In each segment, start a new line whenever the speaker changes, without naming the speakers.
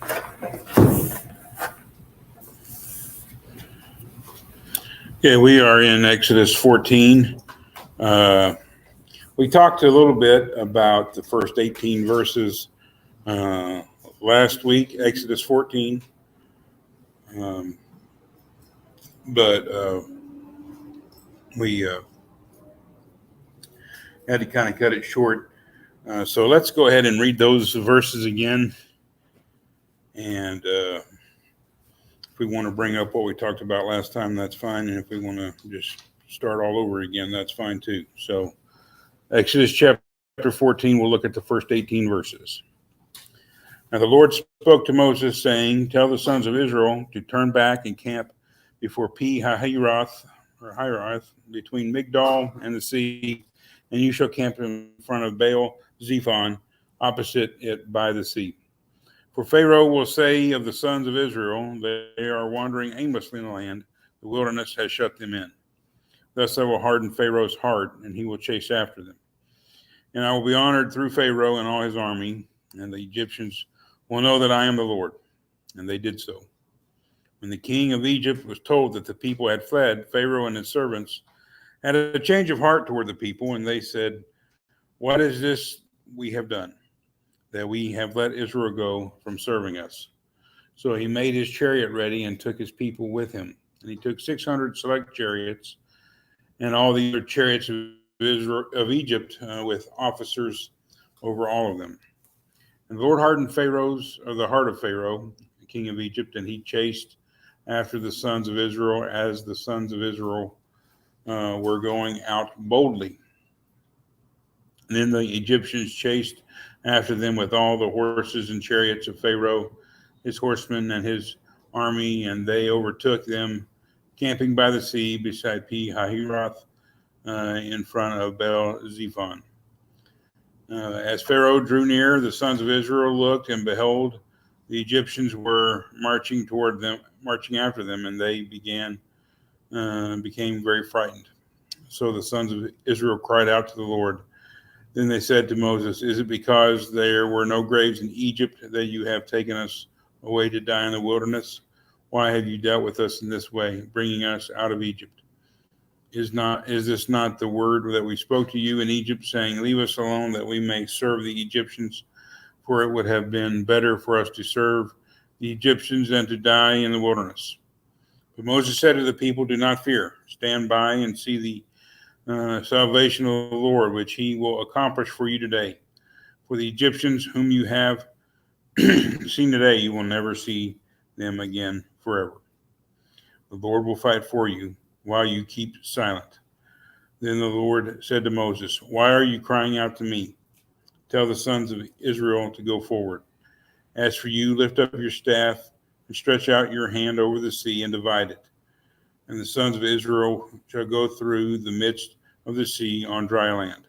Okay, we are in Exodus 14. We talked a little bit about the first 18 verses last week, Exodus 14. Um, but we had to kind of cut it short. So let's go ahead and read those verses again. And if we want to bring up what we talked about last time, that's fine. And if we want to just start all over again, that's fine too. So Exodus chapter 14, we'll look at the first 18 verses. Now the Lord spoke to Moses, saying, "Tell the sons of Israel to turn back and camp before Pi-hahiroth, or Hiroth, between Migdol and the sea, and you shall camp in front of Baal Zephon, opposite it by the sea. For Pharaoh will say of the sons of Israel, they are wandering aimlessly in the land. The wilderness has shut them in. Thus I will harden Pharaoh's heart, and he will chase after them. And I will be honored through Pharaoh and all his army, and the Egyptians will know that I am the Lord." And they did so. When the king of Egypt was told that the people had fled, Pharaoh and his servants had a change of heart toward the people, and they said, "What is this we have done, that we have let Israel go from serving us?" So he made his chariot ready and took his people with him. And he took 600 select chariots and all the other chariots of Egypt with officers over all of them. And the Lord hardened the heart of Pharaoh, the king of Egypt, and he chased after the sons of Israel as the sons of Israel were going out boldly. And then the Egyptians chased after them with all the horses and chariots of Pharaoh, his horsemen, and his army, and they overtook them, camping by the sea beside Pi-hahiroth in front of Baal Zephon. As Pharaoh drew near, the sons of Israel looked, and behold, the Egyptians were marching after them, and they became very frightened. So the sons of Israel cried out to the Lord. Then they said to Moses, "Is it because there were no graves in Egypt that you have taken us away to die in the wilderness? Why have you dealt with us in this way, bringing us out of Egypt? Is this not the word that we spoke to you in Egypt, saying, 'Leave us alone that we may serve the Egyptians'? For it would have been better for us to serve the Egyptians than to die in the wilderness." But Moses said to the people, "Do not fear. Stand by and see the salvation of the Lord, which he will accomplish for you today. For the Egyptians whom you have seen today, you will never see them again forever. The Lord will fight for you while you keep silent." Then the Lord said to Moses, "Why are you crying out to me? Tell the sons of Israel to go forward. As for you, lift up your staff and stretch out your hand over the sea and divide it. And the sons of Israel shall go through the midst of the sea on dry land.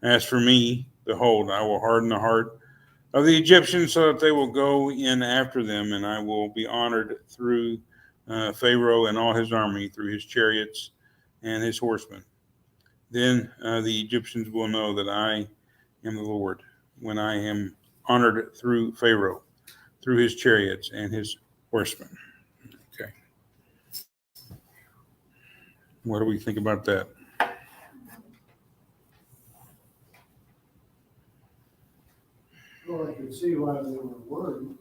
As for me, behold, I will harden the heart of the Egyptians so that they will go in after them, and I will be honored through Pharaoh and all his army, through his chariots and his horsemen. Then the Egyptians will know that I am the Lord, when I am honored through Pharaoh, through his chariots and his horsemen." Okay. What do we think about that?
Well, I could see why they were worried.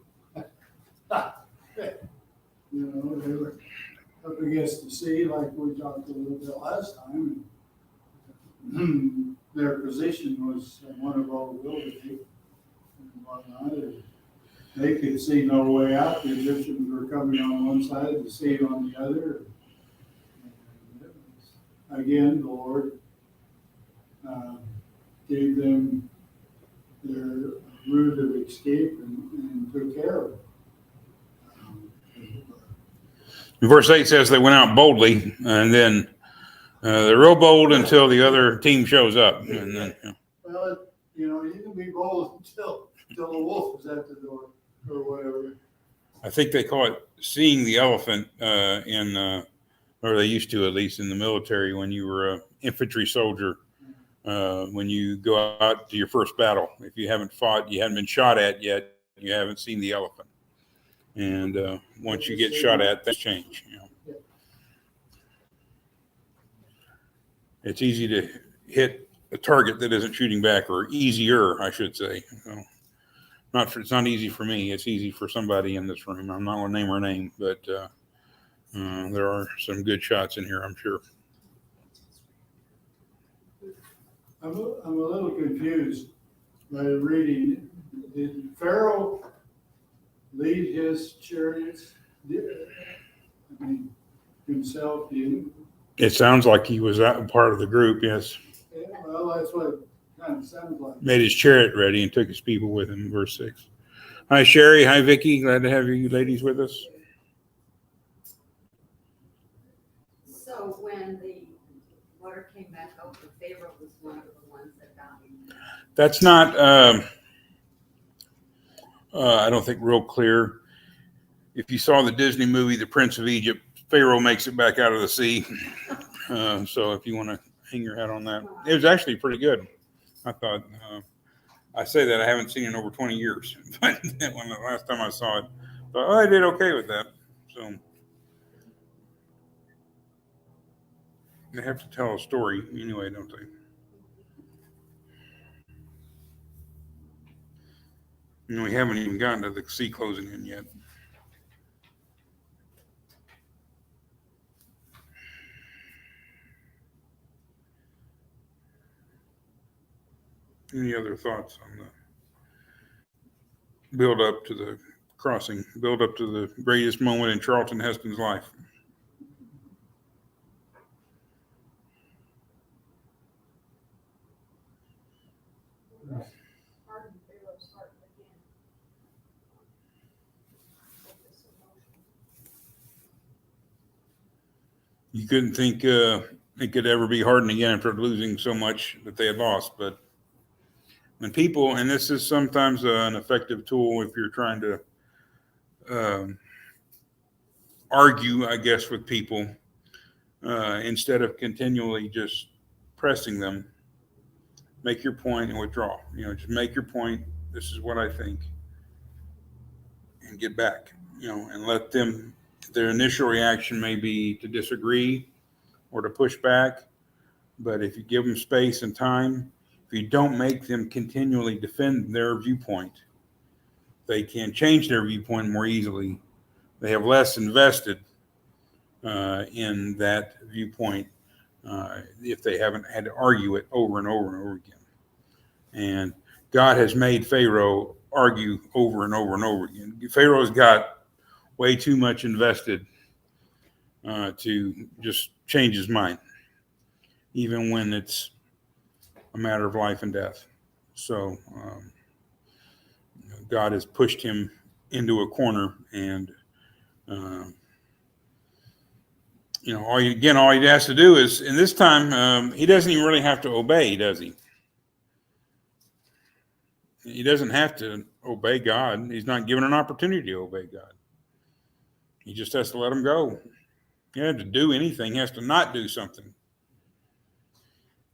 They were up against the sea, like we talked a little bit last time. Their position was one of vulnerability and whatnot. They could see no way out. The Egyptians were coming on one side, the sea on the other. And again, the Lord gave them their route of escape and took care of it.
Verse 8 says they went out boldly, and then they're real bold until the other team shows up. And then,
Well, you can be bold until the wolf is at the door or whatever.
I think they call it seeing the elephant or they used to, at least in the military, when you were an infantry soldier, when you go out to your first battle. If you haven't fought, you haven't been shot at yet, you haven't seen the elephant. And once you get shot at, things change. You know, it's easy to hit a target that isn't shooting back, or easier, I should say. So, it's not easy for me. It's easy for somebody in this room. I'm not going to name her name, but there are some good shots in here, I'm sure.
I'm a little confused by reading. Did Pharaoh lead his chariots? I mean, himself?
It sounds like he was part of the group, yes.
Yeah, well, that's what it kind of sounds like.
Made his chariot ready and took his people with him, verse 6. Hi, Sherry. Hi, Vicky. Glad to have you ladies with us.
So when the water came back over, Pharaoh was one of the ones that died.
That's not, I don't think, real clear. If you saw the Disney movie, The Prince of Egypt, Pharaoh makes it back out of the sea. So if you want to hang your hat on that, it was actually pretty good. I thought, I say that I haven't seen it in over 20 years, but when the last time I saw it, I did okay with that. So they have to tell a story anyway, don't they? And we haven't even gotten to the sea closing in yet. Any other thoughts on the build up to the crossing, build up to the greatest moment in Charlton Heston's life? You couldn't think it could ever be hardened again after losing so much that they had lost. But when people, and this is sometimes an effective tool if you're trying to argue, I guess, with people, instead of continually just pressing them, make your point and withdraw. Just make your point. This is what I think, and get back. And let them. Their initial reaction may be to disagree or to push back, but if you give them space and time, if you don't make them continually defend their viewpoint, they can change their viewpoint more easily. They have less invested in that viewpoint if they haven't had to argue it over and over and over again. And God has made Pharaoh argue over and over and over again. Pharaoh's got way too much invested to just change his mind, even when it's a matter of life and death. So God has pushed him into a corner, and all he has to do is, and this time he doesn't even really have to obey, does he? He doesn't have to obey God. He's not given an opportunity to obey God. He just has to let him go. He doesn't have to do anything. He has to not do something.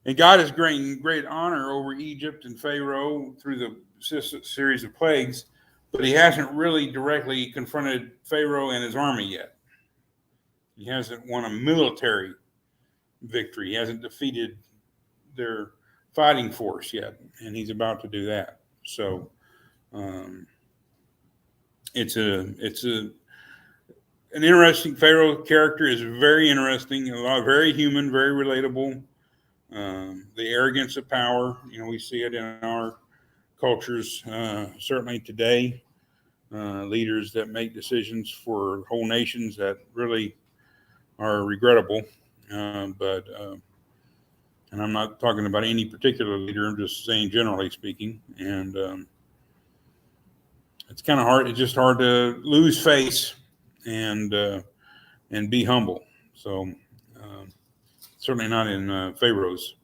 And God is great honor over Egypt and Pharaoh through the series of plagues, but he hasn't really directly confronted Pharaoh and his army yet. He hasn't won a military victory. He hasn't defeated their fighting force yet, and he's about to do that. So it's an interesting. Pharaoh character is very interesting, very human, very relatable. The arrogance of power, we see it in our cultures, certainly today. Leaders that make decisions for whole nations that really are regrettable. And I'm not talking about any particular leader. I'm just saying generally speaking. And it's kind of hard. It's just hard to lose face and be humble. So certainly not in Pharaoh's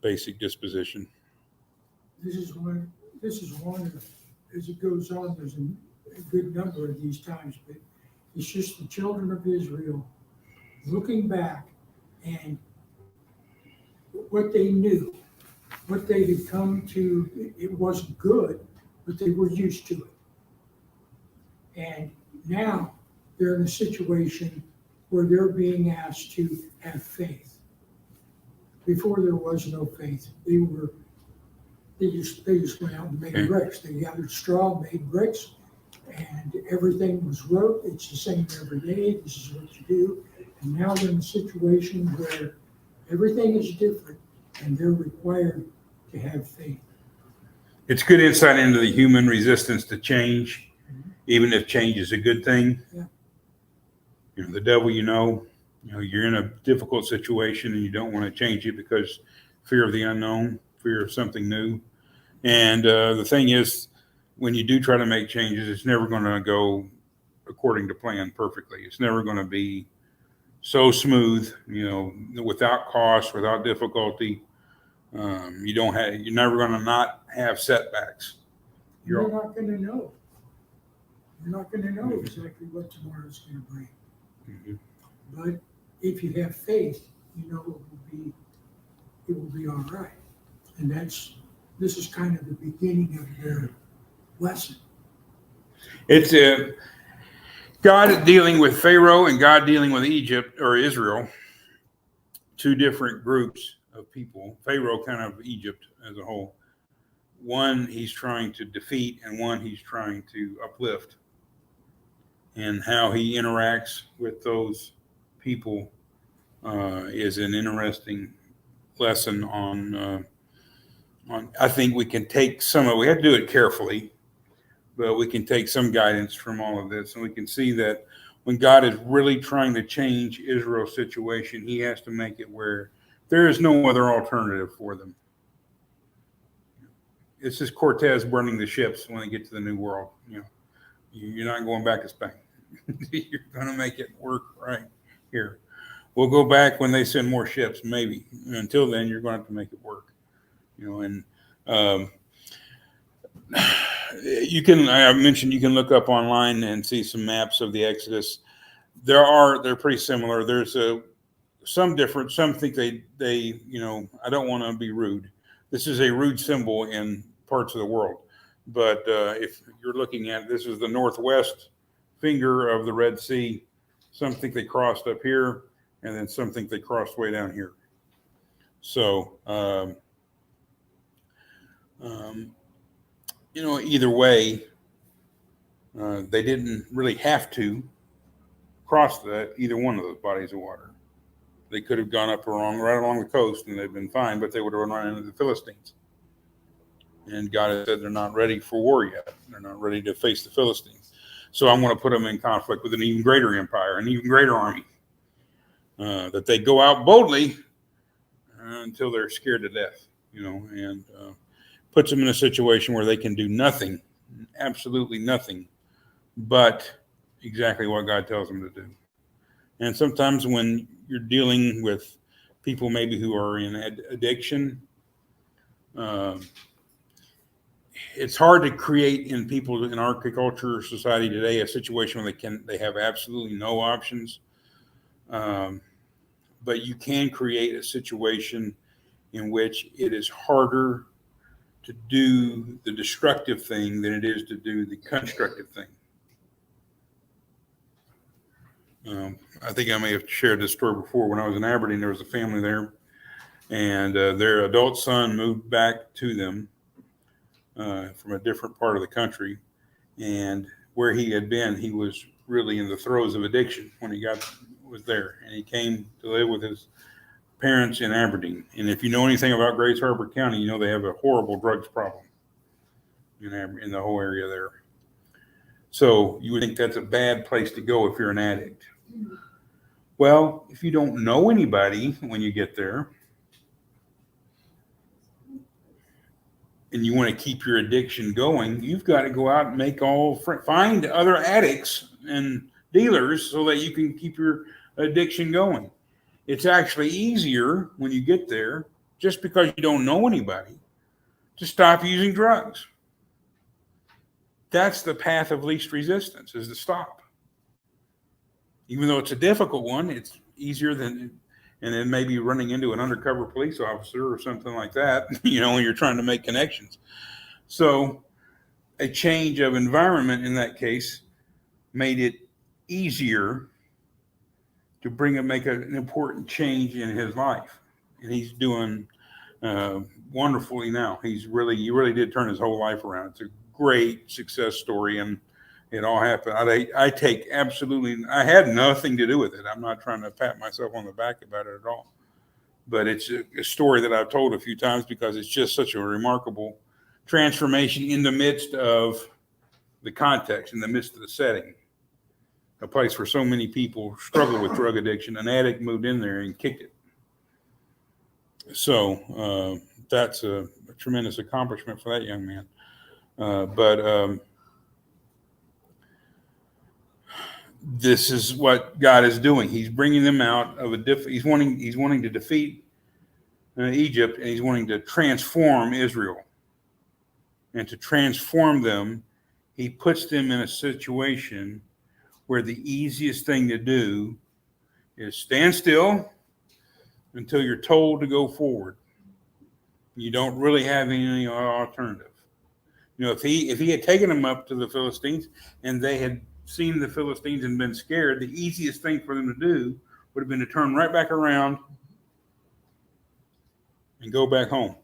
basic disposition.
This is one as it goes on, there's a good number of these times, but it's just the children of Israel looking back and what they knew, what they had come to. It wasn't good, but they were used to it. And now they're in a situation where they're being asked to have faith. Before there was no faith. They just went out and made bricks. They gathered straw, made bricks, and everything was rote. It's the same every day. This is what you do. And now they're in a situation where everything is different and they're required to have faith.
It's good insight into the human resistance to change, even if change is a good thing.
Yeah.
You know, the devil, you're in a difficult situation and you don't want to change it because fear of the unknown, fear of something new. And the thing is, when you do try to make changes, it's never going to go according to plan perfectly. It's never going to be so smooth, without cost, without difficulty. You're never going to not have setbacks.
You're not going to know. You're not going to know exactly what tomorrow's going to bring.
Mhm.
But if you have faith, it will be all right. And this is kind of the beginning of their lesson.
It's God dealing with Pharaoh and God dealing with Egypt or Israel, two different groups of people. Pharaoh, kind of Egypt as a whole. One he's trying to defeat and one he's trying to uplift. And how he interacts with those people is an interesting lesson on I think we can take we have to do it carefully, but we can take some guidance from all of this. And we can see that when God is really trying to change Israel's situation, he has to make it where there is no other alternative for them. It's just Cortez burning the ships when they get to the New World. You're not going back to Spain. You're going to make it work right here. We'll go back when they send more ships, maybe. Until then, you're going to have to make it work. I mentioned you can look up online and see some maps of the Exodus. They're pretty similar. There's some difference. Some think they I don't want to be rude. This is a rude symbol in parts of the world. But if you're looking at, this is the northwest finger of the Red Sea. Some think they crossed up here, and then some think they crossed way down here. So, either way, they didn't really have to cross either one of those bodies of water. They could have gone up right along the coast, and they'd been fine, but they would have run into the Philistines. And God has said they're not ready for war yet. They're not ready to face the Philistines. So I'm going to put them in conflict with an even greater empire, an even greater army. That they go out boldly until they're scared to death, and puts them in a situation where they can do nothing, absolutely nothing, but exactly what God tells them to do. And sometimes when you're dealing with people maybe who are in addiction, it's hard to create in people in our culture society today a situation where they have absolutely no options. But you can create a situation in which it is harder to do the destructive thing than it is to do the constructive thing. I think I may have shared this story before. When I was in Aberdeen, there was a family there, and their adult son moved back to them from a different part of the country. And where he had been, he was really in the throes of addiction when he was there. And he came to live with his parents in Aberdeen. And if you know anything about Grace Harbor County, you know they have a horrible drugs problem in the whole area there. So you would think that's a bad place to go if you're an addict. Well, if you don't know anybody when you get there, and you want to keep your addiction going, you've got to go out and find other addicts and dealers so that you can keep your addiction going. It's actually easier when you get there, just because you don't know anybody, to stop using drugs. That's the path of least resistance, is to stop. Even though it's a difficult one, it's easier and then maybe running into an undercover police officer or something like that, when you're trying to make connections. So a change of environment in that case made it easier to make an important change in his life. And he's doing wonderfully now. He really did turn his whole life around. It's a great success story, and it all happened. I had nothing to do with it. I'm not trying to pat myself on the back about it at all. But it's a story that I've told a few times because it's just such a remarkable transformation in the midst of the context, in the midst of the setting. A place where so many people struggle with drug addiction. An addict moved in there and kicked it. So that's a tremendous accomplishment for that young man. But this is what God is doing. He's bringing them out of he's wanting to defeat Egypt, and he's wanting to transform Israel. And to transform them, he puts them in a situation where the easiest thing to do is stand still until you're told to go forward. You don't really have any alternative. You know, if he had taken them up to the Philistines and they had seen the Philistines and been scared, the easiest thing for them to do would have been to turn right back around and go back home.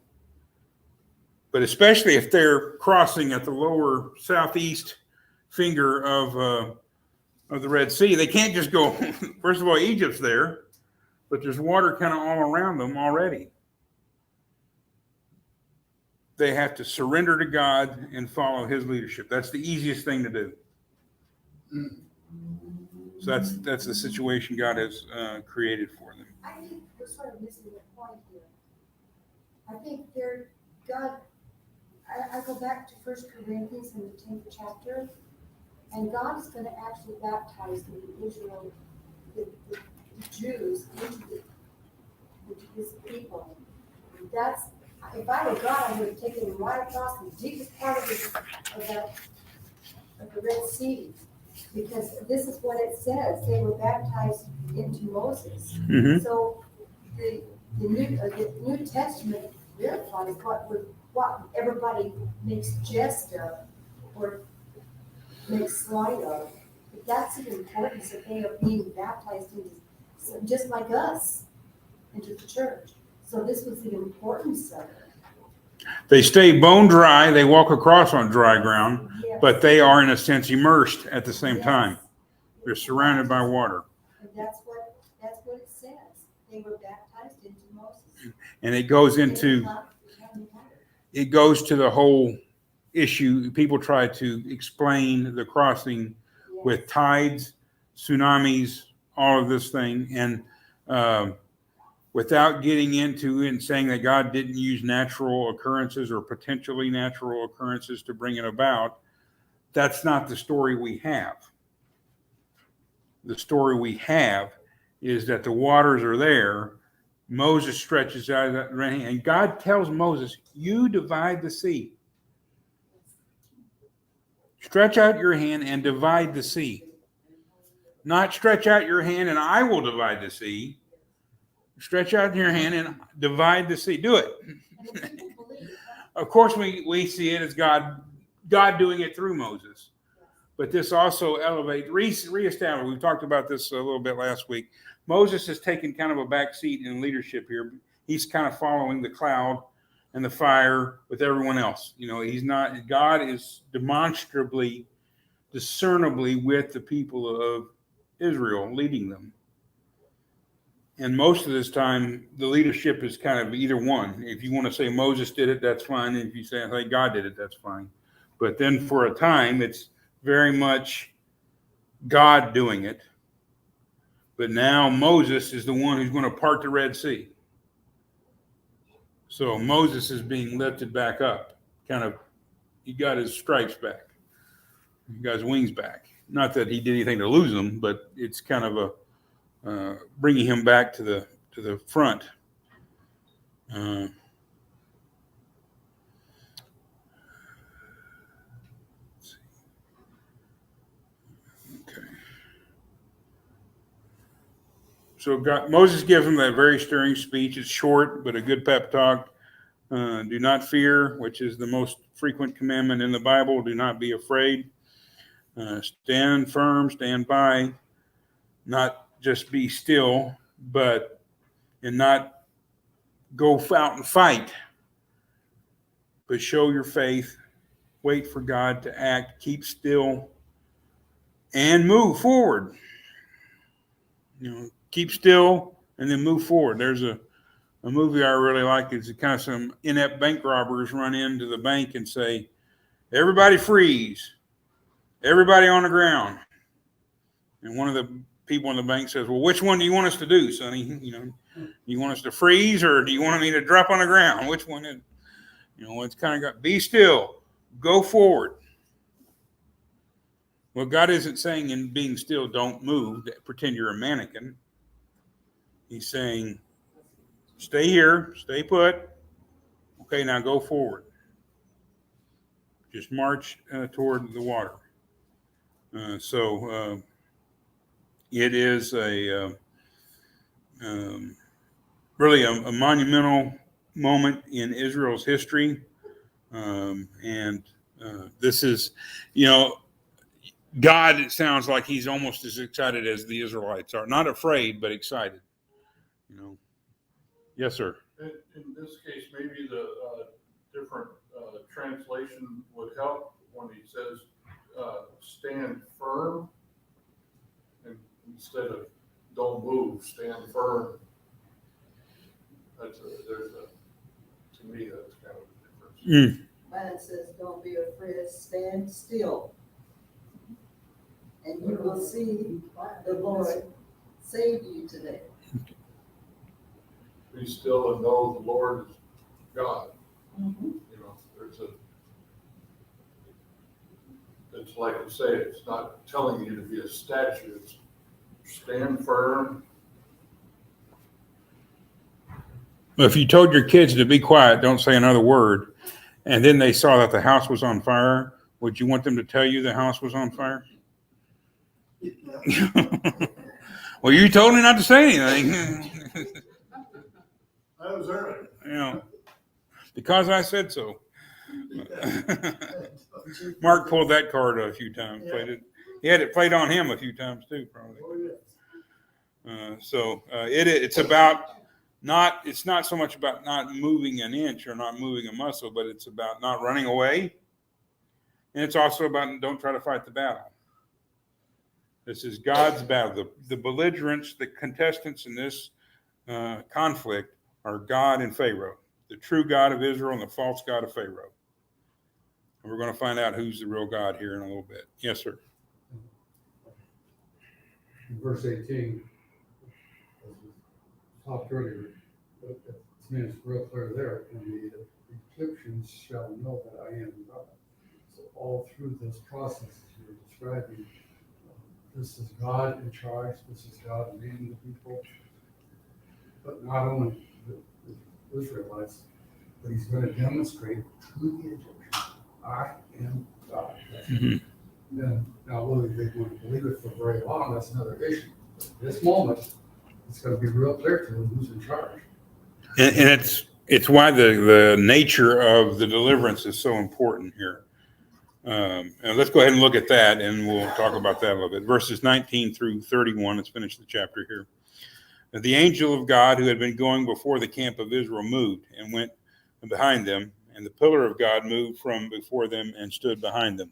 But especially if they're crossing at the lower southeast finger of the Red Sea, they can't just go. First of all, Egypt's there, but there's water kind of all around them already. They have to surrender to God and follow his leadership. That's the easiest thing to do. So that's the situation God has created for them.
I think we're sort of missing the point here. I think I go back to 1 Corinthians in the 10th chapter, and God is going to actually baptize the Israel, the Jews, into his people. That's, if I were God, I would have taken him right across the deepest part of the Red Sea. Because this is what it says, they were baptized into Moses.
Mm-hmm.
So the New Testament verifies what everybody makes jest of or makes light of. But that's the importance that they are being baptized into, just like us, into the church. So this was the importance of it.
They stay bone dry. They walk across on dry ground,
Yes.
but they are, in a sense, immersed at the same
Yes.
time. They're surrounded by water.
And that's what it says. They were baptized into Moses.
And it goes to the whole issue. People try to explain the crossing with tides, tsunamis, all of this thing. And without getting into and saying that God didn't use natural occurrences or potentially natural occurrences to bring it about, that's not the story we have. The story we have is that the waters are there. Moses stretches out that hand, and God tells Moses, you divide the sea. Stretch out your hand and divide the sea. Not stretch out your hand and I will divide the sea. Stretch out your hand and divide the sea. Do it. Of course, we see it as God doing it through Moses. But this also elevates, reestablish. We talked about this a little bit last week. Moses has taken kind of a back seat in leadership here. He's kind of following the cloud and the fire with everyone else. You know, he's not, God is demonstrably, discernibly with the people of Israel, leading them. And most of this time, the leadership is kind of either one. If you want to say Moses did it, that's fine. If you say, hey, God did it, that's fine. But then for a time, it's very much God doing it. But now Moses is the one who's going to part the Red Sea. So Moses is being lifted back up. Kind of, he got his stripes back. He got his wings back. Not that he did anything to lose them, but it's kind of a bringing him back to the front. Okay. So Moses gives him that very stirring speech. It's short, but a good pep talk. Do not fear, which is the most frequent commandment in the Bible. Do not be afraid. Stand firm, stand by, not just be still, and not go out and fight, but show your faith, wait for God to act, keep still, and move forward. Keep still and then move forward. There's a movie I really like. It's kind of some inept bank robbers run into the bank and say, "Everybody freeze, everybody on the ground." And one of the people in the bank says, "Well, which one do you want us to do, Sonny? You want us to freeze or do you want me to drop on the ground? Which one is?" It's kind of got, be still, go forward. Well, God isn't saying in being still, don't move, pretend you're a mannequin. He's saying, stay here, stay put. Okay, now go forward. Just march toward the water. So it is really a monumental moment in Israel's history. And this is, God, it sounds like he's almost as excited as the Israelites are. Not afraid, but excited. Yes, sir.
In this case, maybe the different translation would help when he says stand firm, and instead of don't move, stand firm. To me, that's kind of a difference.
Mine says, don't be afraid, stand still. And you will see the Lord save you today.
Be still and know the Lord is God.
Mm-hmm.
It's like I say, it's not telling you to be a statue. It's stand firm.
If you told your kids to be quiet, don't say another word, and then they saw that the house was on fire, would you want them to tell you the house was on fire? Well, you told me not to say anything.
That was early.
Because I said so. Mark pulled that card a few times. Played it. He had it played on him a few times too, probably.
Oh, yeah.
It's about it's not so much about not moving an inch or not moving a muscle, but it's about not running away. And it's also about don't try to fight the battle. This is God's battle. The belligerents, the contestants in this conflict are God and Pharaoh, the true God of Israel and the false God of Pharaoh. And we're going to find out who's the real God here in a little bit. Yes, sir.
In verse 18, as we talked earlier, it's made it real clear there, and the Egyptians shall know that I am God. So all through this process, as you're describing, this is God in charge, this is God leading the people, but not only the Israelites, but he's going to demonstrate to the Egyptians, I am God. Then, now, whether they want to believe it for very long, that's another issue. But at this moment, it's going to be real clear to them who's in charge.
And it's why the nature of the deliverance is so important here. And let's go ahead and look at that, and we'll talk about that a little bit. Verses 19 through 31. Let's finish the chapter here. The angel of God who had been going before the camp of Israel moved and went behind them, and the pillar of God moved from before them and stood behind them.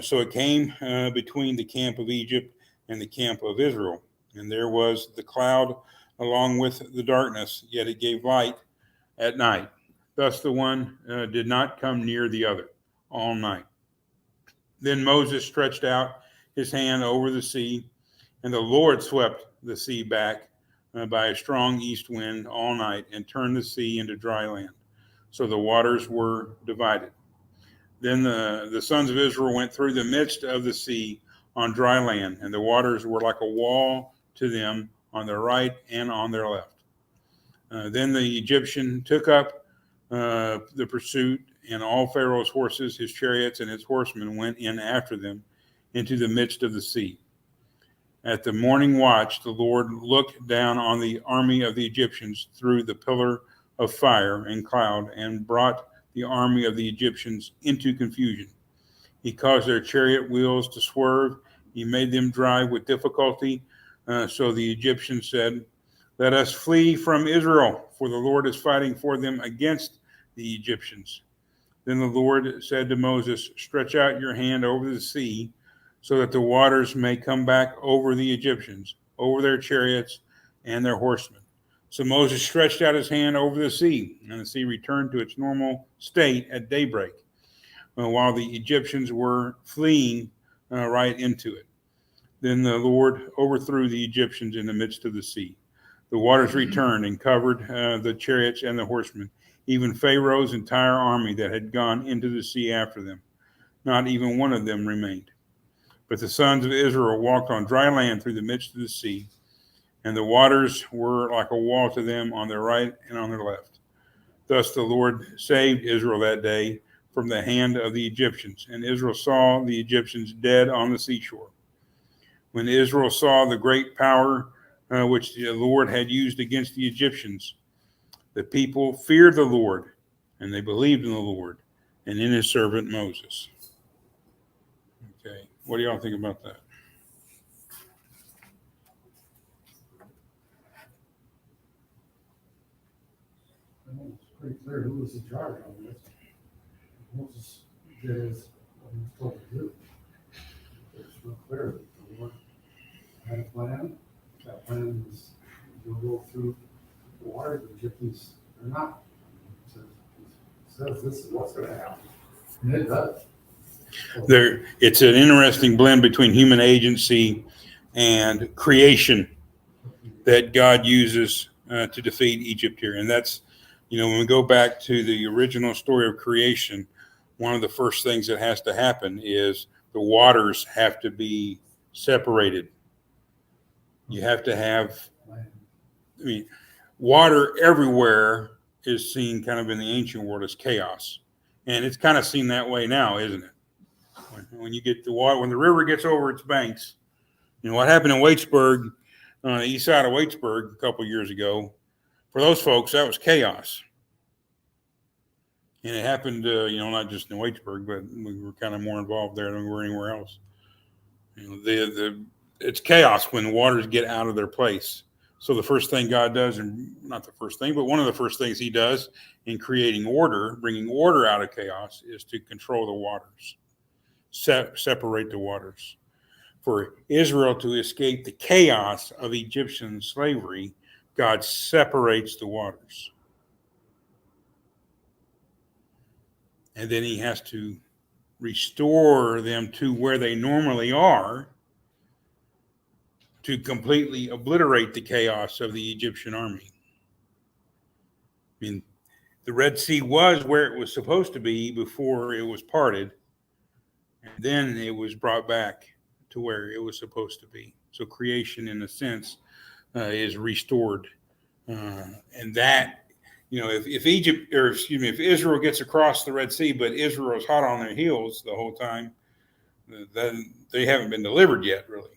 So it came between the camp of Egypt and the camp of Israel, and there was the cloud along with the darkness, yet it gave light at night. Thus the one did not come near the other all night. Then Moses stretched out his hand over the sea, and the Lord swept the sea back by a strong east wind all night and turned the sea into dry land. So the waters were divided. Then the sons of Israel went through the midst of the sea on dry land, and the waters were like a wall to them on their right and on their left. Then the Egyptian took up the pursuit, and all Pharaoh's horses, his chariots, and his horsemen went in after them into the midst of the sea. At the morning watch, the Lord looked down on the army of the Egyptians through the pillar of fire and cloud and brought the army of the Egyptians into confusion. He caused their chariot wheels to swerve. He made them drive with difficulty. So the Egyptians said, "Let us flee from Israel, for the Lord is fighting for them against the Egyptians." Then the Lord said to Moses, "Stretch out your hand over the sea, so that the waters may come back over the Egyptians, over their chariots and their horsemen." So Moses stretched out his hand over the sea, and the sea returned to its normal state at daybreak, while the Egyptians were fleeing right into it. Then the Lord overthrew the Egyptians in the midst of the sea. The waters returned and covered the chariots and the horsemen, even Pharaoh's entire army that had gone into the sea after them. Not even one of them remained. But the sons of Israel walked on dry land through the midst of the sea, and the waters were like a wall to them on their right and on their left. Thus the Lord saved Israel that day from the hand of the Egyptians, and Israel saw the Egyptians dead on the seashore. When Israel saw the great power which the Lord had used against the Egyptians, the people feared the Lord, and they believed in the Lord and in his servant Moses. Okay, what do y'all think about that?
It's pretty clear who was in charge on this. Moses did what he was told to do. It's real clear that the Lord had a plan. That plan was to go through the water. The Egyptians are not. It says this is what's going to happen. And it does.
It's an interesting blend between human agency and creation that God uses to defeat Egypt here. And that's, when we go back to the original story of creation, one of the first things that has to happen is the waters have to be separated. You have to have, water everywhere is seen kind of in the ancient world as chaos. And it's kind of seen that way now, isn't it? When you get the water, when the river gets over its banks, what happened in Waitsburg, on the east side of Waitsburg a couple of years ago, for those folks, that was chaos. And it happened, not just in Waitsburg, but we were kind of more involved there than we were anywhere else. It's chaos when the waters get out of their place. So the first thing God does, and not the first thing, but one of the first things he does in creating order, bringing order out of chaos, is to control the waters, separate the waters. For Israel to escape the chaos of Egyptian slavery, God separates the waters. And then he has to restore them to where they normally are to completely obliterate the chaos of the Egyptian army. The Red Sea was where it was supposed to be before it was parted, and then it was brought back to where it was supposed to be. So creation, in a sense, is restored. And that, if Israel gets across the Red Sea, but Israel's hot on their heels the whole time, then they haven't been delivered yet, really.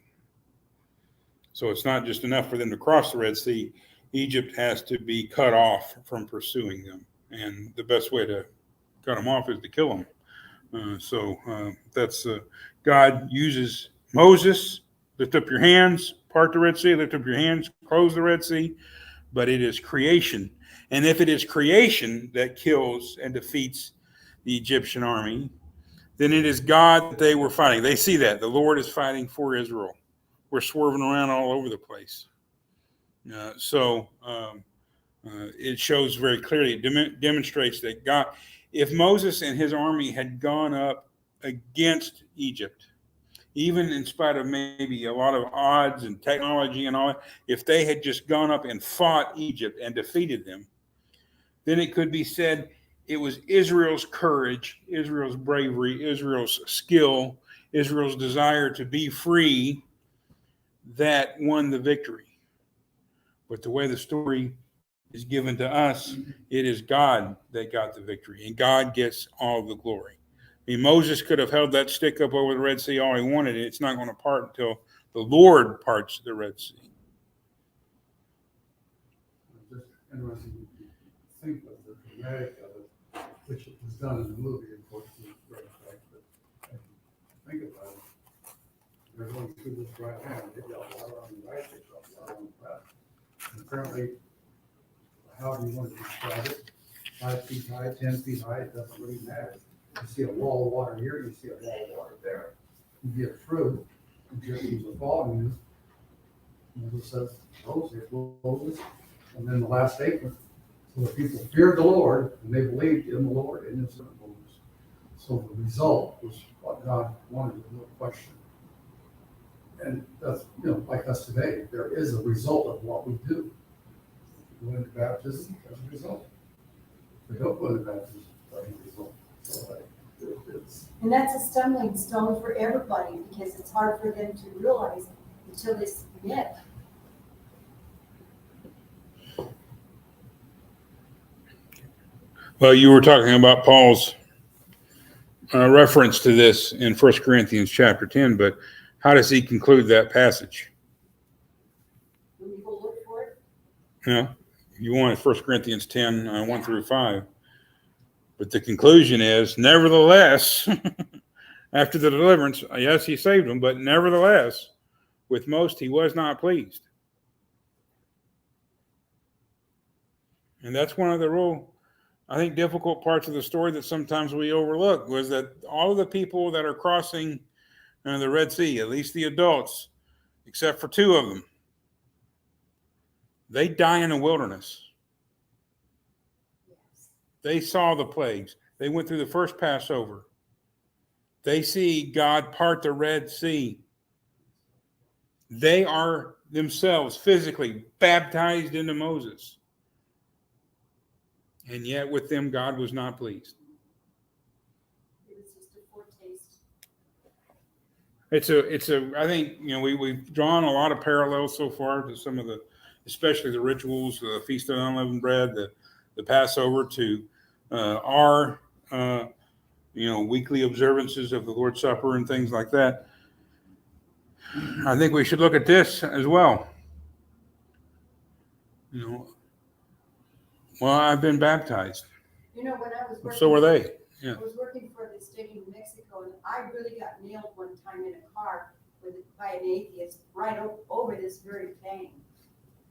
So it's not just enough for them to cross the Red Sea. Egypt has to be cut off from pursuing them. And the best way to cut them off is to kill them. That's God uses Moses, lift up your hands, part the Red Sea, lift up your hands, close the Red Sea. But it is creation. And if it is creation that kills and defeats the Egyptian army, then it is God that they were fighting. They see that. The Lord is fighting for Israel. We're swerving around all over the place. It shows very clearly, it demonstrates that God, if Moses and his army had gone up against Egypt, even in spite of maybe a lot of odds and technology and all that, if they had just gone up and fought Egypt and defeated them, then it could be said it was Israel's courage, Israel's bravery, Israel's skill, Israel's desire to be free that won the victory. But the way the story is given to us, it is God that got the victory, and God gets all the glory. Moses could have held that stick up over the Red Sea all he wanted, and it's not going to part until the Lord parts the Red Sea.
It's just interesting to think of the dramatic of it, which was done in the movie, of course, but think about it, they're going through this right now, they've got water on the right, they've got water on the left. And apparently, however you want to describe it, 5 feet high, 10 feet high, it doesn't really matter. You see a wall of water here, you see a wall of water there. You get through, and just as a following you. Moses says, Moses, and then the last statement, so the people feared the Lord, and they believed in the Lord and his servant Moses. So the result was what God wanted, no question. And that's, like us today, there is a result of what we do. We go into baptism, there's a result. We don't go into baptism, there's a result. So it's,
And that's a stumbling stone for everybody, because it's hard for them to realize until they submit.
Well, you were talking about Paul's reference to this in 1 Corinthians chapter 10, but how does he conclude that passage?
When you go look for it,
You want 1 Corinthians 10, 1 through 5. But the conclusion is, nevertheless, after the deliverance, yes, he saved them, but nevertheless, with most he was not pleased. And that's one of the real, I think, difficult parts of the story that sometimes we overlook, was that all of the people that are crossing the Red Sea, at least the adults, except for 2 of them, they die in the wilderness.
yes.
They saw the plagues. They went through the first Passover. They see God part the Red Sea. They are themselves physically baptized into Moses. And yet with them, God was not pleased.
It was just a foretaste.
I think, we've drawn a lot of parallels so far to some of especially the rituals, the Feast of Unleavened Bread, the Passover, to our, weekly observances of the Lord's Supper and things like that. I think we should look at this as well. Well, I've been baptized.
When I was working.
So were they. Yeah.
I was working for the state of New Mexico, and I really got nailed one time in a car by an atheist right over this very thing.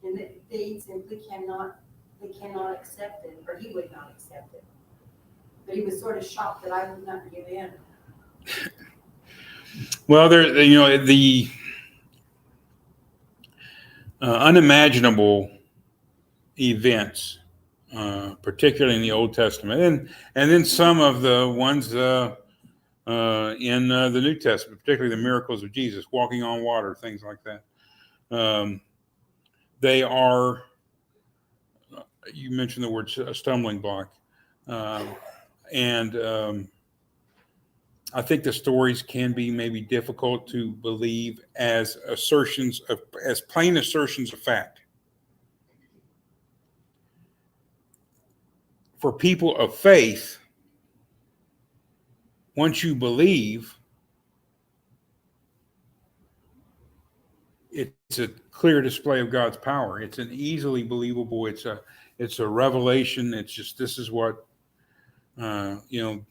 And they simply cannot accept it, or he would not accept it. But he was sort of shocked that I would not give in.
Well, the unimaginable events, particularly in the Old Testament, and then some of the ones in the New Testament, particularly the miracles of Jesus, walking on water, things like that. They are, you mentioned the word a stumbling block. And I think the stories can be maybe difficult to believe as plain assertions of fact. For people of faith, once you believe, it's a clear display of God's power. It's an easily believable. It's a revelation. It's just, this is what, I know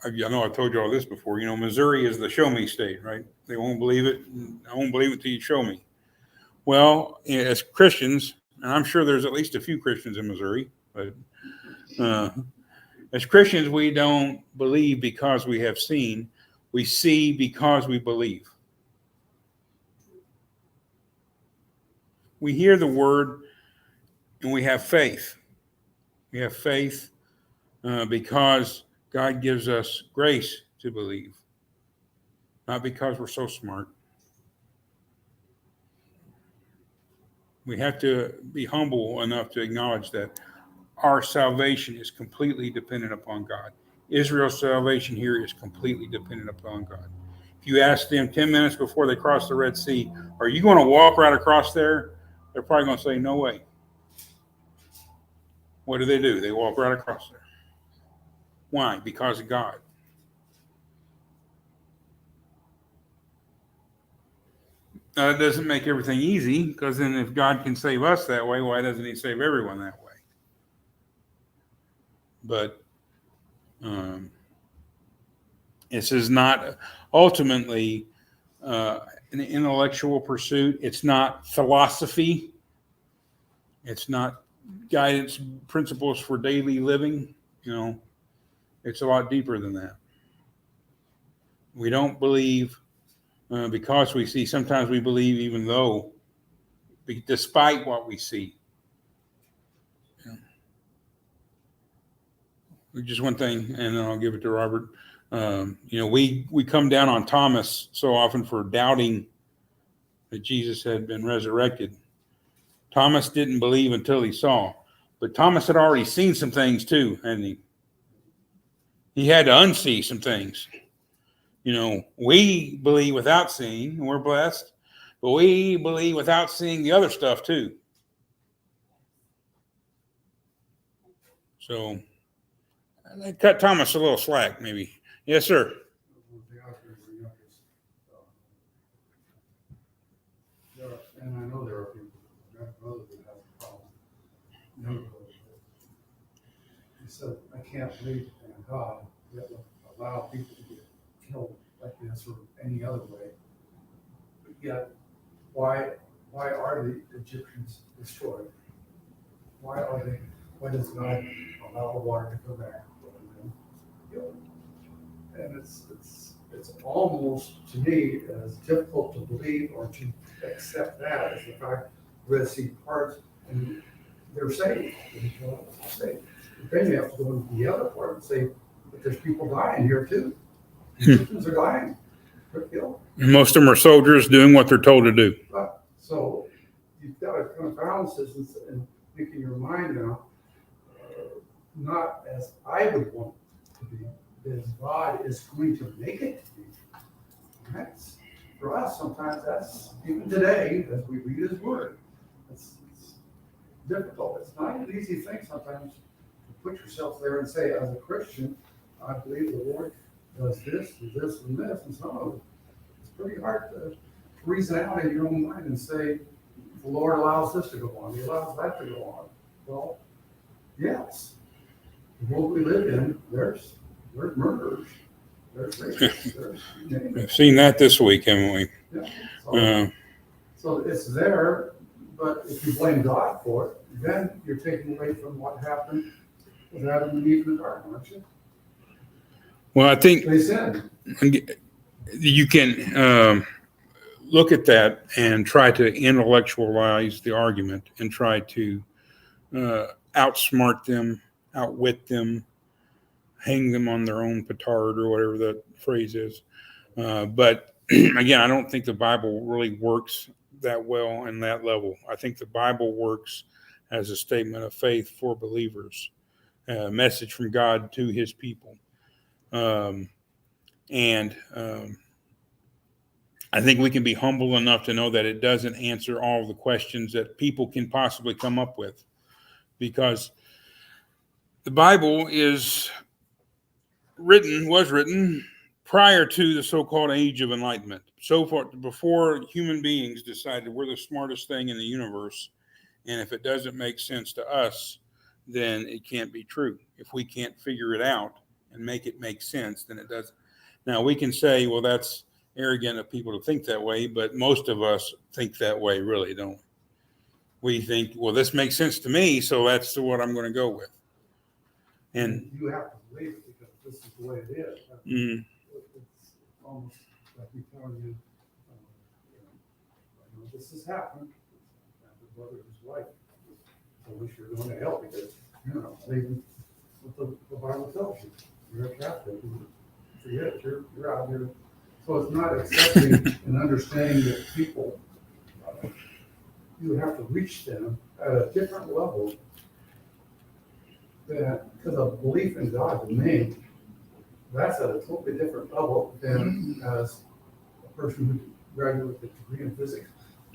I've told you all this before. Missouri is the show me state, right? They won't believe it. I won't believe it till you show me. Well, as Christians, and I'm sure there's at least a few Christians in Missouri, but as Christians, we don't believe because we have seen. We see because we believe. We hear the word and we have faith. We have faith because God gives us grace to believe, not because we're so smart. We have to be humble enough to acknowledge that our salvation is completely dependent upon God. Israel's salvation here is completely dependent upon God. If you ask them 10 minutes before they cross the Red Sea, are you going to walk right across there? They're probably going to say, no way. What do? They walk right across there. Why? Because of God. Now, that doesn't make everything easy, because then if God can save us that way, why doesn't he save everyone that way? But, and This is not ultimately an intellectual pursuit. It's not philosophy. It's not guidance principles for daily living. It's a lot deeper than that. We don't believe because we see. Sometimes we believe even though, despite what we see. Just one thing, and then I'll give it to Robert. We come down on Thomas so often for doubting that Jesus had been resurrected. Thomas didn't believe until he saw, but Thomas had already seen some things too, hadn't he? He had to unsee some things. We believe without seeing, and we're blessed, but we believe without seeing the other stuff too. So I cut Thomas a little slack, maybe. Yes, sir.
One thing I was going to bring up is, and I know there are people, I have brothers that have a problem. Young brothers. He said, I can't believe in God that will allow people to get killed like this or any other way. But yet, why are the Egyptians destroyed? Why does God allow the water to come back? And it's almost, to me, as difficult to believe or to accept that as the fact Red Sea parts and they're saved. But then you have to go into the other part and say, but there's people dying here too. Egyptians are dying. They're killed.
And most of them are soldiers doing what they're told to do.
So you've got to kind of balance this and think in your mind now, not as I would want it to be, as God is going to make it to be. That's, for us, sometimes that's, even today, as we read His Word, it's difficult. It's not an easy thing sometimes to put yourself there and say, as a Christian, I believe the Lord does this, and this, and this, and some of it. It's pretty hard to reason out in your own mind and say, the Lord allows this to go on, He allows that to go on. Well, yes. The world we live in, there's murderers, there's rapists,
We've seen that this week, haven't we?
yeah. So it's there, but if you blame God for it, then you're taking away from what happened with Adam and Eve in the garden, aren't you?
Well, I think
They sinned.
you can look at that and try to intellectualize the argument and try to outsmart them, outwit them, hang them on their own petard or whatever that phrase is. But again, I don't think the Bible really works that well in that level. I think the Bible works as a statement of faith for believers, a message from God to His people. I think we can be humble enough to know that it doesn't answer all the questions that people can possibly come up with, because the Bible was written prior to the so-called Age of Enlightenment. So far, before human beings decided we're the smartest thing in the universe, and if it doesn't make sense to us, then it can't be true. If we can't figure it out and make it make sense, then it doesn't. Now, we can say, well, that's arrogant of people to think that way, but most of us think that way, really, don't we? We think, well, this makes sense to me, so that's what I'm going to go with. And
you have to believe it because this is the way it is. It's almost like me telling you, this has happened. The brother and his wife. I wish you were going to hell because, believe what the Bible tells you. You're a Catholic. Forget it. You're out here. So it's not accepting and understanding that people, you have to reach them at a different level. Because a belief in God to me, that's at a totally different level than as a person who graduated with a degree in physics.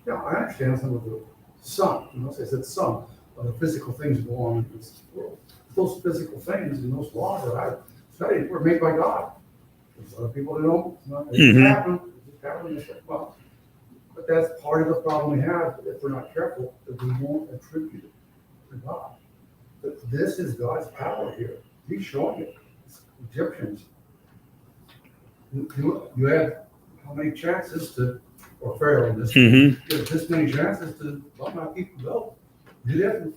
Yeah, I understand some of I said some of the physical things that go on in this world. Those physical things and those laws that I studied were made by God. There's other people that don't. It just happened. Well, but that's part of the problem we have if we're not careful, that we won't attribute it to God. But this is God's power here. He's showing it. It's Egyptians. You had how many chances to, or Pharaoh, this,
Mm-hmm.
you had this many chances to let my people go. You didn't.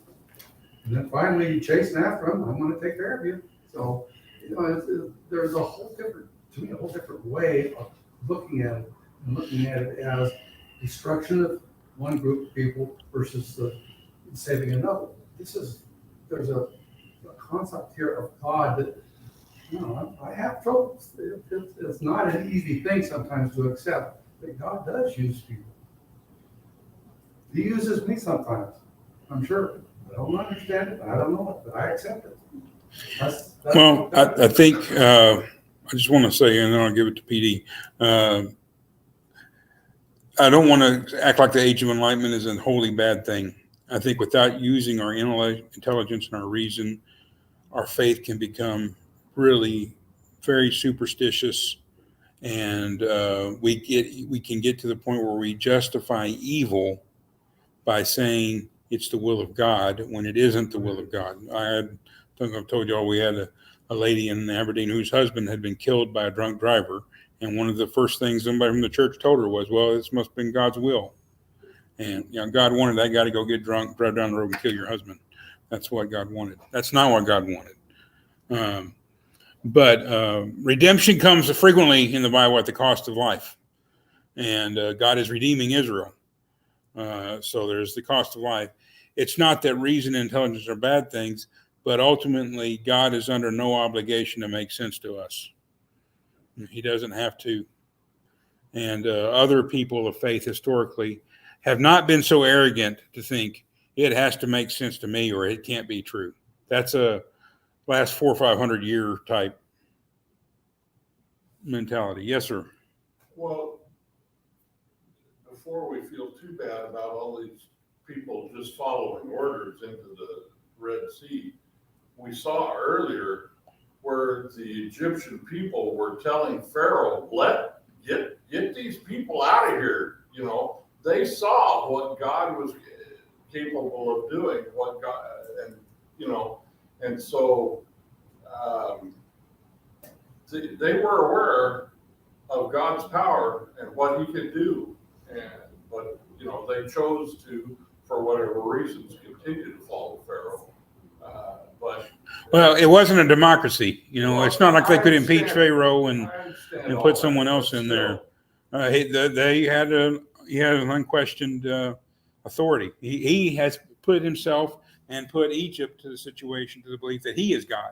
And then finally you chasing after them, I'm gonna take care of you. So, there's a whole different, to me, a whole different way of looking at it. And looking at it as destruction of one group of people versus saving another. There's a concept here of God that, I have trouble. It's not an easy thing sometimes to accept that God does use people. He uses me sometimes, I'm sure. I don't understand it, I don't know it, but I accept it.
Well, I think, I just want to say, and then I'll give it to PD. I don't want to act like the Age of Enlightenment is a wholly bad thing. I think without using our intelligence and our reason, our faith can become really very superstitious, and we can get to the point where we justify evil by saying it's the will of God when it isn't the will of God. I've told you all, we had a lady in Aberdeen whose husband had been killed by a drunk driver, and one of the first things somebody from the church told her was, well, this must have been God's will. And God wanted that guy to go get drunk, drive down the road and kill your husband. That's what God wanted. That's not what God wanted. But redemption comes frequently in the Bible at the cost of life. And God is redeeming Israel. So there's the cost of life. It's not that reason and intelligence are bad things, but ultimately God is under no obligation to make sense to us. He doesn't have to. And other people of faith historically have not been so arrogant to think it has to make sense to me or it can't be true. That's a last 400 or 500 year type mentality. Yes, sir.
Well, before we feel too bad about all these people just following orders into the Red Sea, we saw earlier where the Egyptian people were telling Pharaoh, get these people out of here. They saw what God was capable of doing, and so they were aware of God's power and what he could do. But they chose to, for whatever reasons, continue to follow Pharaoh.
Well, it wasn't a democracy. It's not like they could impeach
understand.
Pharaoh
I
and
understand all
put
that,
someone
but
else in there.
still.
He had an unquestioned authority. He has put himself and put Egypt to the situation, to the belief that he is God.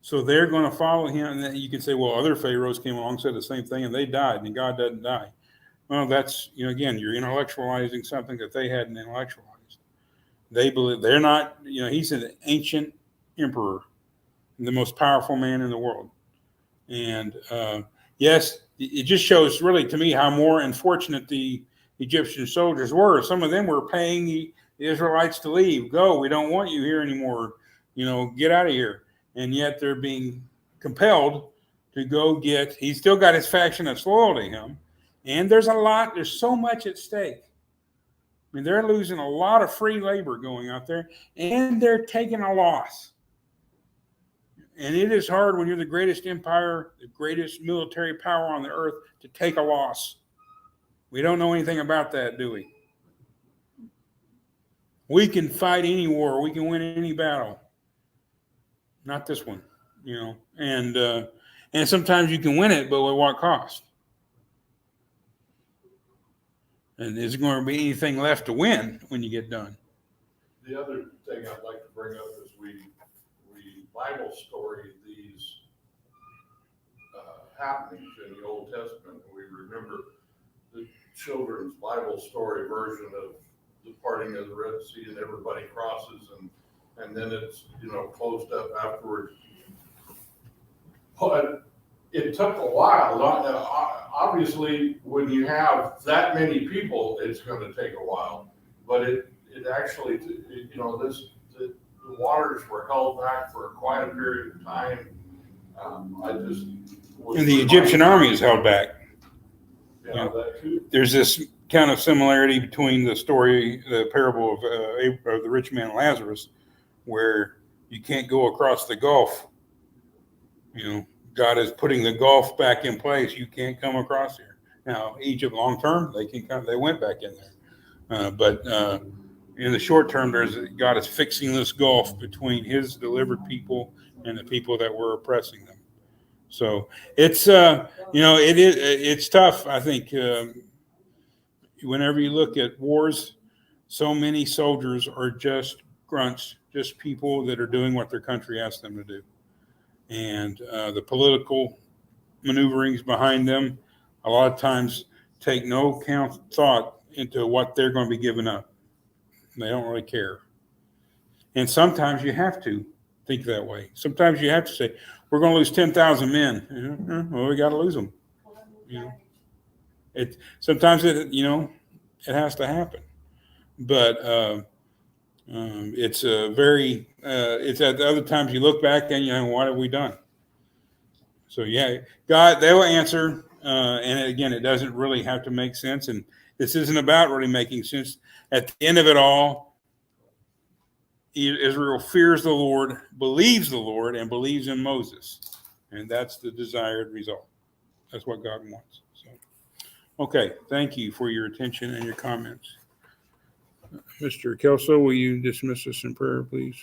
So they're going to follow him. And then you can say, well, other pharaohs came along, said the same thing, and they died, and God doesn't die. Well, that's, again, you're intellectualizing something that they hadn't intellectualized. They believe they're not, he's an ancient emperor, the most powerful man in the world. And yes, it just shows really to me how more unfortunate the Egyptian soldiers were. Some of them were paying the Israelites to leave. Go, we don't want you here anymore. Get out of here. And yet they're being compelled to go get, he's still got his faction that's loyal to him. And there's so much at stake. I mean, they're losing a lot of free labor going out there, and they're taking a loss. And it is hard when you're the greatest empire, the greatest military power on the earth, to take a loss. We don't know anything about that, do we? We can fight any war. We can win any battle. Not this one, And sometimes you can win it, but at what cost? And is there going to be anything left to win when you get done?
The other thing I'd like to bring up is we Bible story these happenings in the Old Testament. We remember the children's Bible story version of the parting of the Red Sea, and everybody crosses, and then it's closed up afterwards. But it took a while. Obviously, when you have that many people, it's going to take a while. But it actually, the waters were held back for quite a period of time.
And the Egyptian army is held back.
Yeah, that too.
There's this kind of similarity between the parable of the rich man and Lazarus, where you can't go across the Gulf, God is putting the Gulf back in place. You can't come across here. Now, Egypt long term, they can come. They went back in there, but in the short term, God is fixing this gulf between His delivered people and the people that were oppressing them. So it's it's tough. I think whenever you look at wars, so many soldiers are just grunts, just people that are doing what their country asks them to do, and the political maneuverings behind them a lot of times take no thought into what they're going to be giving up. They don't really care. And sometimes you have to think that way. Sometimes you have to say, we're going to lose 10,000 men. Well, we got to lose them. You know, sometimes it has to happen. But it's it's at the other times you look back and what have we done? So yeah, God, they will answer. And again, it doesn't really have to make sense. And this isn't about really making sense. At the end of it all, Israel fears the Lord, believes the Lord, and believes in Moses. And that's the desired result. That's what God wants. So, okay, thank you for your attention and your comments. Mr. Kelso, will you dismiss us in prayer, please?